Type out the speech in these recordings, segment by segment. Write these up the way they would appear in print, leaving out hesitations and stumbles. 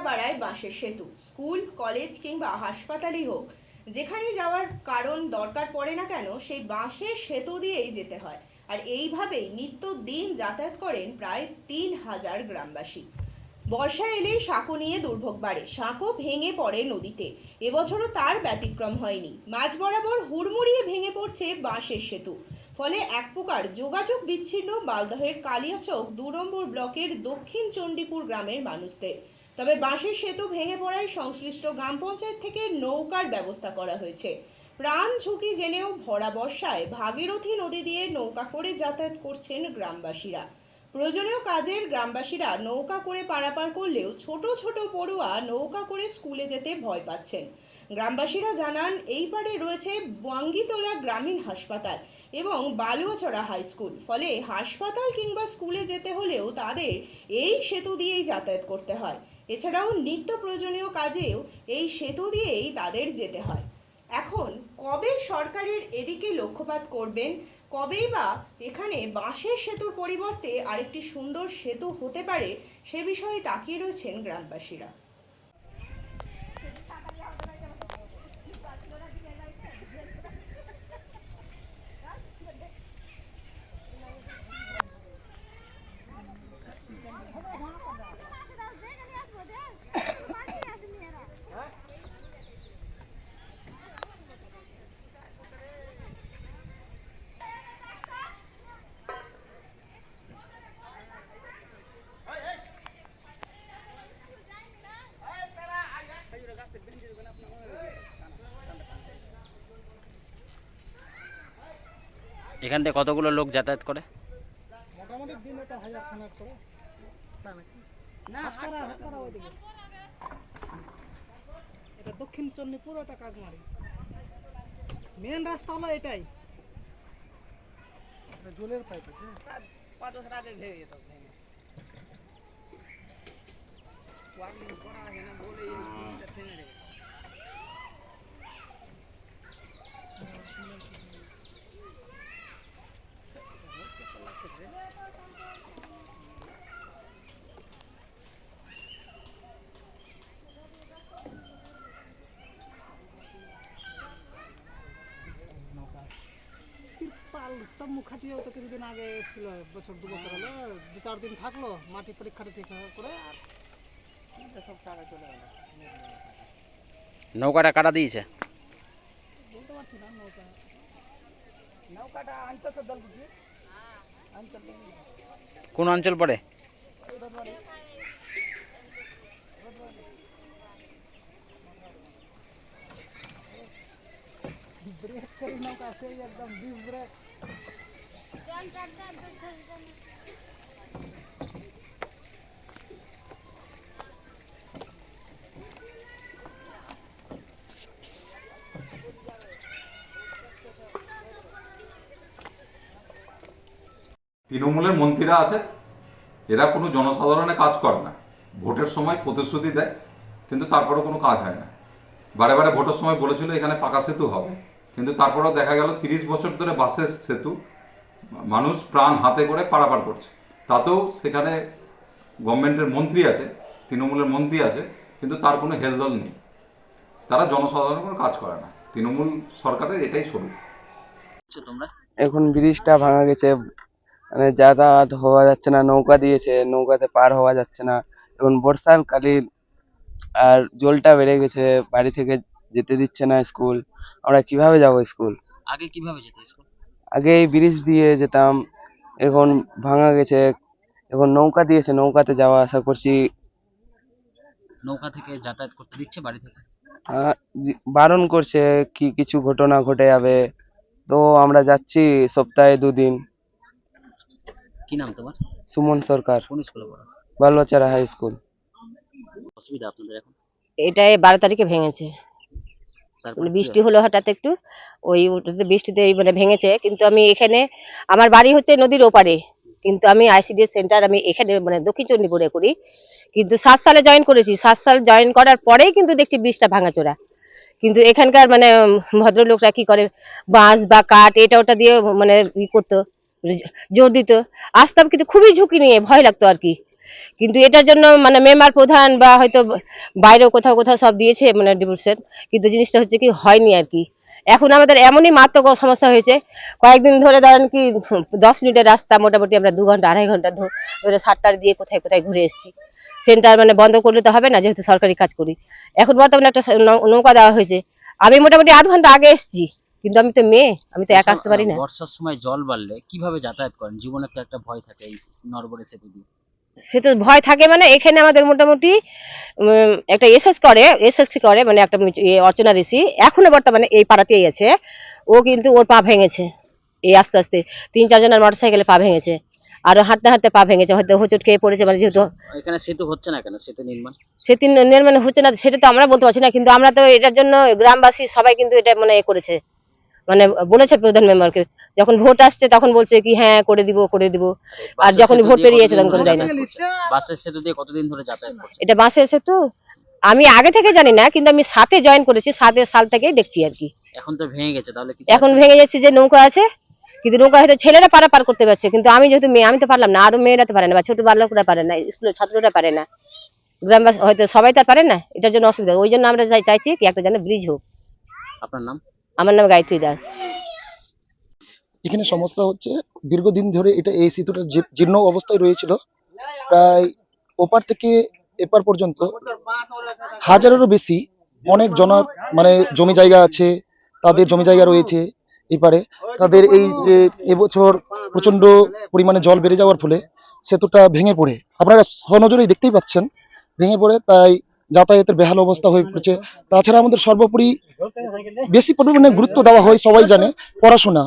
বাড়ায় বাঁশের সেতু। স্কুল, কলেজ কিংবা হাসপাতালই হোক, যেখানে যাওয়ার কারণ দরকার পড়ে না কেন, সেই বাঁশের সেতু দিয়েই যেতে হয়। আর এইভাবেই নিত্যদিন যাতায়াত করেন প্রায় 3,000 গ্রামবাসী। বর্ষা এলেই সাঁকো নিয়ে দুর্ভোগ বাড়ে, সাঁকো ভেঙে পড়ে নদীতে। এবছরও তার ব্যতিক্রম হয়নি। মাঝ বরাবর হুড়মুড়িয়ে ভেঙে পড়ছে বাঁশের সেতু। ফলে এক প্রকার যোগাযোগ বিচ্ছিন্ন মালদহের কালিয়াচক 2 নম্বর ব্লকের দক্ষিণ চণ্ডীপুর গ্রামের মানুষদের। তবে বাঁশের সেতু ভেঙে পড়ায় সংশ্লিষ্ট গ্রাম পঞ্চায়েত থেকে নৌকার ব্যবস্থা করা হয়েছে। প্রাণ ঝুঁকি জেনেও ভরা বর্ষায় ভাগীরথী নদী দিয়ে নৌকা করে যাতায়াত করছেন গ্রামবাসীরা। প্রয়োজনীয় কাজের গ্রামবাসীরা নৌকা করে পারাপার করলেও ছোট ছোট পড়ুয়া নৌকা করে স্কুলে যেতে ভয় পাচ্ছেন। গ্রামবাসীরা জানান, এই পারে রয়েছে বাঙ্গিতলা গ্রামীণ হাসপাতাল এবং বালুয়াছড়া হাই স্কুল। ফলে হাসপাতাল কিংবা স্কুলে যেতে হলেও তাদের এই সেতু দিয়েই যাতায়াত করতে হয়। এছাড়াও নিত্য প্রয়োজনীয় কাজেও এই সেতু দিয়েই তাদের যেতে হয়। এখন কবে সরকারের এদিকে লক্ষ্যপাত করবেন, কবেই বা এখানে বাঁশের সেতুর পরিবর্তে আরেকটি সুন্দর সেতু হতে পারে, সে বিষয়ে তাকিয়ে রয়েছেন গ্রামবাসীরা। এখান থেকে কতগুলো লোক যাতায়াত করে? মোটামুটি দিনে তো 1000 খানেক করে। এটা দক্ষিণ চণ্ডীপুর, এটা কাকমারি। মেন রাস্তা হলো এটাই। জলের পাইপ আছে। 5 বছর আগে ভেঙে যেত। ওয়ার্নিং করা আছে না বলে এই জিনিসটা ফেলে রেখেছে। মুখাটিও তো কিছুদিন আগে এসেছিল, বছর 2 বছর হলো, 2-4 দিন থাকলো, মাটি পরীক্ষা করে আর সব টাকা চলে গেল। নৌকাটা কাটা দিয়েছে? বলতে পারছি না। নৌকাটা আনতে দল বুঝি কোন অঞ্চল পড়ে? ব্রেক করে নৌকা সেই একদম ডিপ ব্রেক। তৃণমূলের মন্ত্রীরা আছে, এরা কোনো জনসাধারণের কাজ করে না। ভোটের সময় প্রতিশ্রুতি দেয়, কিন্তু তারপরেও কোনো কাজ হয় না। বারে বারে ভোটের সময় বলেছিল এখানে পাকা সেতু হবে, কিন্তু তারপরেও দেখা গেল 30 বছর ধরে বাসের সেতু মানুষ প্রাণ হাতে করে পারাপার করছে। তাতেও সেখানে গভর্নমেন্টের মন্ত্রী আছে, তৃণমূলের মন্ত্রী আছে, কিন্তু তার কোনো হেলদোল নেই। তারা জনসাধারণের কোনো কাজ করে না। তৃণমূল সরকারের এটাই স্বরূপ। তোমরা এখন ব্রিজটা ভাঙা গেছে, মানে যাতায়াত হওয়া যাচ্ছে না। নৌকা দিয়েছে, নৌকাতে পার হওয়া যাচ্ছে না। এখন বর্ষাকালীন আর জলটা বেড়ে গেছে, বাড়ি থেকে যেতে দিচ্ছে না স্কুল। আমরা কিভাবে যাব স্কুল? আগে কিভাবে যেতে স্কুল? আগে এই ব্রিজ দিয়ে যেতাম, এখন ভাঙা গেছে। এখন নৌকা দিয়েছে, নৌকাতে যাওয়া আসা করছি। নৌকা থেকে যাতায়াত করতে দিচ্ছে বাড়ি থেকে? বারণ করছে, কি কিছু ঘটনা ঘটে যাবে। তো আমরা যাচ্ছি সপ্তাহে 2 দিন। কি নাম তোমার? সুমন সরকার। কোন স্কুলে পড়ো? বালুয়াছড়া হাই স্কুল। অসুবিধা আপনাদের এখন? এটা 12 তারিখে ভেঙেছে। তারপরে বৃষ্টি হলো হঠাৎ একটু, ওই বৃষ্টিতে মানে ভেঙেছে। কিন্তু আমি এখানে, আমার বাড়ি হচ্ছে নদীর ওপারে, কিন্তু আমি আইসিডিএস সেন্টার আমি এখানে মানে দক্ষিণ চণ্ডীপুরে করি। কিন্তু 7 সালে জয়েন করেছি। 7 সাল জয়েন করার পরেই কিন্তু দেখছি ব্রিজটা ভাঙাচোরা। কিন্তু এখানকার মানে ভদ্রলোকরা কি করে, বাঁশ বা কাঠ এটা ওটা দিয়ে মানে ই করতো, জোর দিত। আসতাম কিন্তু খুবই ঝুঁকি নিয়ে, ভয় লাগতো আর কি। কিন্তু এটার জন্য মানে মেম্বার প্রধান বা হয়তো বাইরেও কোথাও কোথাও সব দিয়েছে মানে ডিভোর্সের, কিন্তু জিনিসটা হচ্ছে কি হয়নি আর কি। এখন আমাদের এমনই মারাত্মক সমস্যা হয়েছে, কয়েকদিন ধরে ধরেন কি 10 মিনিটের রাস্তা মোটামুটি আমরা 2 ঘন্টা 2.5 ঘন্টা ধরে সারটার দিয়ে কোথায় কোথায় ঘুরে এসেছি। সেন্টার মানে বন্ধ করলে তো হবে না, যেহেতু সরকারি কাজ করি। এখন বর্তমানে একটা নৌকা দেওয়া হয়েছে, আমি মোটামুটি আধ ঘন্টা আগে এসেছি, কিন্তু আমি তো মেয়ে, আমি তো একা আসতে পারি না। বর্ষার সময় জল বাড়লে কিভাবে যাতায়াত করেন? জীবনের তো একটা ভয় থাকে এই নড়বড়ে সেতু দিয়ে। সে তো ভয় থাকে, মানে এখানে আমাদের মোটামুটি একটা এসএসসি করে মানে একটা অর্চনা ঋষি এখনো বর্তমানে এই পাড়াতেই আছে। ও কিন্তু ওর পা ভেঙেছে এই আস্তে আস্তে, 3-4 জনের মোটরসাইকেলে পা ভেঙেছে, আর হাঁটতে হাঁটতে পা ভেঙেছে, হয়তো হোঁচট খেয়ে পড়েছে, মানে যেহেতু এখানে সেতু হচ্ছে না কেন? সেতু নির্মাণ সেদিন নির্মাণ হচ্ছে না সেটা তো আমরা বলতে পারছি না, কিন্তু আমরা তো এটার জন্য গ্রামবাসী সবাই কিন্তু এটা মানে করেছে, মানে বলেছে প্রধান মেম্বারকে। যখন ভোট আসছে তখন বলছে কি হ্যাঁ করে দিব করে দিব, আর যখন ভোট পেরিয়েছে তখন করে দেয় না। বাসের সেতু দিয়ে কতদিন ধরে যাতায়াত করছে? এটা বাসে এসে তো আমি আগে থেকে জানি না, কিন্তু আমি 7-এ জয়েন করেছি, 7 সাল থেকেই দেখছি আর কি। এখন তো ভেঙে গেছে, তাহলে কিছু এখন আছে? ভেঙে যাচ্ছে যে নৌকা আছে, কিন্তু নৌকা হয়তো ছেলেরা পারাপার করতে পারছে, কিন্তু আমি যেহেতু মেয়ে আমি তো পারলাম না, আরো মেয়েরা তো পারে না, বা ছোট বালকরা পারে না, স্কুলের ছাত্ররা পারে না, গ্রামবাসী হয়তো সবাই তো আর পারে না, এটার জন্য অসুবিধা। ওই জন্য আমরা চাইছি কি একটা যেন ব্রিজ হোক। আপনার নাম? আমার নাম গায়ত্রী দাস। এখানে সমস্যা হচ্ছে দীর্ঘদিন ধরে এই সেতুটা জীর্ণ অবস্থায় রয়েছিল। প্রায় ওপার থেকে এপার পর্যন্ত হাজারেরও বেশি অনেক মানে জমি জায়গা আছে, তাদের জমি জায়গা রয়েছে এপারে। তাদের এই যে এবছর প্রচন্ড পরিমাণে জল বেড়ে যাওয়ার ফলে সেতুটা ভেঙে পড়ে, আপনারা সনজরেই দেখতেই পাচ্ছেন, ভেঙে পড়ে তাই যাতায়াতের বেহাল অবস্থা হয়ে পড়েছে। তাছাড়া আমাদের সর্বোপরি বেশি পরিমাণে গুরুত্ব দেওয়া হয়, সবাই জানে, পড়াশোনা।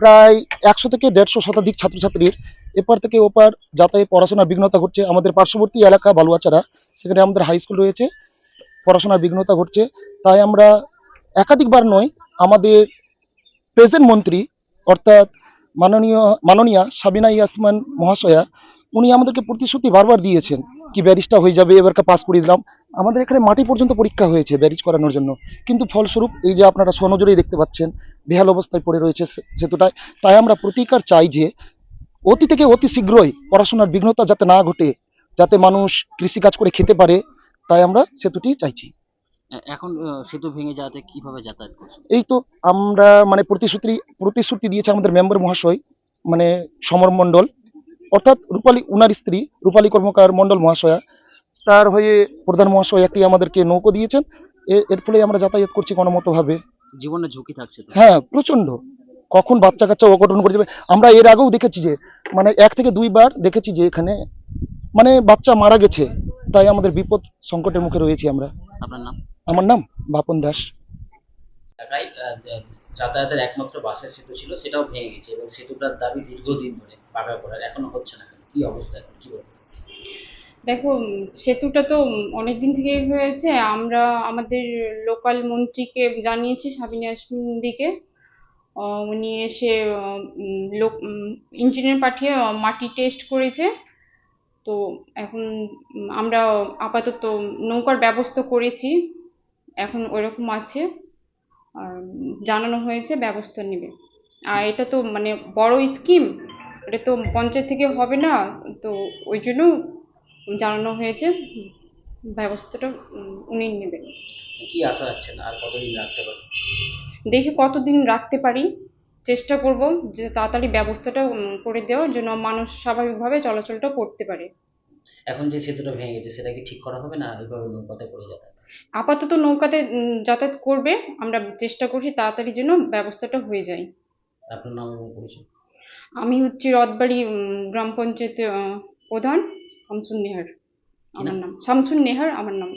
প্রায় 100 থেকে 150 শতাধিক ছাত্রছাত্রীর এপার থেকে ওপার যাতায়াত পড়াশোনার বিঘ্নতা ঘটছে। আমাদের পার্শ্ববর্তী এলাকা বালুয়াচারা, সেখানে আমাদের হাই স্কুল রয়েছে, পড়াশোনার বিঘ্নতা ঘটছে। তাই আমরা একাধিকবার নয়, আমাদের প্রেজেন্ট মন্ত্রী অর্থাৎ মাননীয়া সাবিনা ইয়াসমান মহাশয়া, উনি আমাদেরকে প্রতিশ্রুতি বারবার দিয়েছেন কি ব্যারিজটা হয়ে যাবে, এবারকে পাস করে দিলাম। আমাদের এখানে মাটি পর্যন্ত পরীক্ষা হয়েছে ব্যারিজ করানোর জন্য, কিন্তু ফলস্বরূপ এই যে আপনারা সনজরেই দেখতে পাচ্ছেন বেহাল অবস্থায় পড়ে রয়েছে সেতুটায়। তাই আমরা প্রতিকার চাই যে অতি থেকে অতি শীঘ্রই পড়াশোনার বিঘ্নতা যাতে না ঘটে, যাতে মানুষ কৃষিকাজ করে খেতে পারে, তাই আমরা সেতুটি চাইছি। এখন সেতু ভেঙে যাওয়াতে কিভাবে যাতায়াত করছে? এই তো আমরা মানে প্রতিশ্রুতি দিয়েছে আমাদের মেম্বার মহাশয়, মানে সমর মণ্ডল, অর্থাৎ রূপালী উনার স্ত্রী রূপালী কর্মকার মণ্ডল মহাশয়া, তার হয়ে প্রধান মহাশয় একটি আমাদেরকে নৌকো দিয়েছেন। এর ফলে আমরা যাতায়াত করছি গণমতভাবে। জীবনের ঝুঁকি থাকছে তো। হ্যাঁ, প্রচন্ড, কখন বাচ্চা কাচ্চা অঘটন করে যাবে। আমরা এর আগেও দেখেছি যে মানে 1 থেকে 2 বার দেখেছি যে এখানে মানে বাচ্চা মারা গেছে, তাই আমাদের বিপদ সংকটের মুখে রয়েছি আমরা। আপনার নাম? আমার নাম বাপন দাস। এলাকায় যাতায়াতের একমাত্র বাসের সেতু ছিল, সেটাও ভেঙে গেছে এবং সেতুটার দাবি দীর্ঘদিন ধরে পাকা করার, এখনো হচ্ছে না। কি অবস্থা এখন, কি বলবো? দেখো, সেতুটা তো অনেকদিন থেকেই হয়েছে। আমরা আমাদের লোকাল মন্ত্রীকে জানিয়েছি, সাবিনা ইয়াসমিনদিকে। উনি এসে লোক ইঞ্জিনিয়ার পাঠিয়ে মাটি টেস্ট করেছে। তো এখন আমরা আপাতত নৌকার ব্যবস্থা করেছি, এখন ওইরকম আছে, আর জানানো হয়েছে ব্যবস্থা নেবে। আর এটা তো মানে বড় স্কিম, এটা তো পঞ্চায়েত থেকে হবে না, তো ওই জন্য জানানো হয়েছে ব্যবস্থাটা উনি নেবেন। কি আশা রাখছেন আর কতদিন রাখতে পারবেন? দেখি কতদিন রাখতে পারি, চেষ্টা করব যে তাড়াতাড়ি ব্যবস্থাটা করে দেওয়ার জন্য মানুষ স্বাভাবিকভাবে চলাচলটা করতে পারে। এখন যে সেতুটা ভেঙে গেছে সেটা কি ঠিক করা হবে না এইভাবে নৌকাতে করে যাতায়াত? আপাতত নৌকাতে যাতায়াত করবে, আমরা চেষ্টা করছি তাড়াতাড়ি যেন ব্যবস্থাটা হয়ে যায়। আপনার নাম এবং পরিচয়? আমি হচ্ছি রথবাড়ি গ্রাম পঞ্চায়েতের প্রধান শামসুন নেহার। আমার নাম শামসুন নেহার, আমার নাম।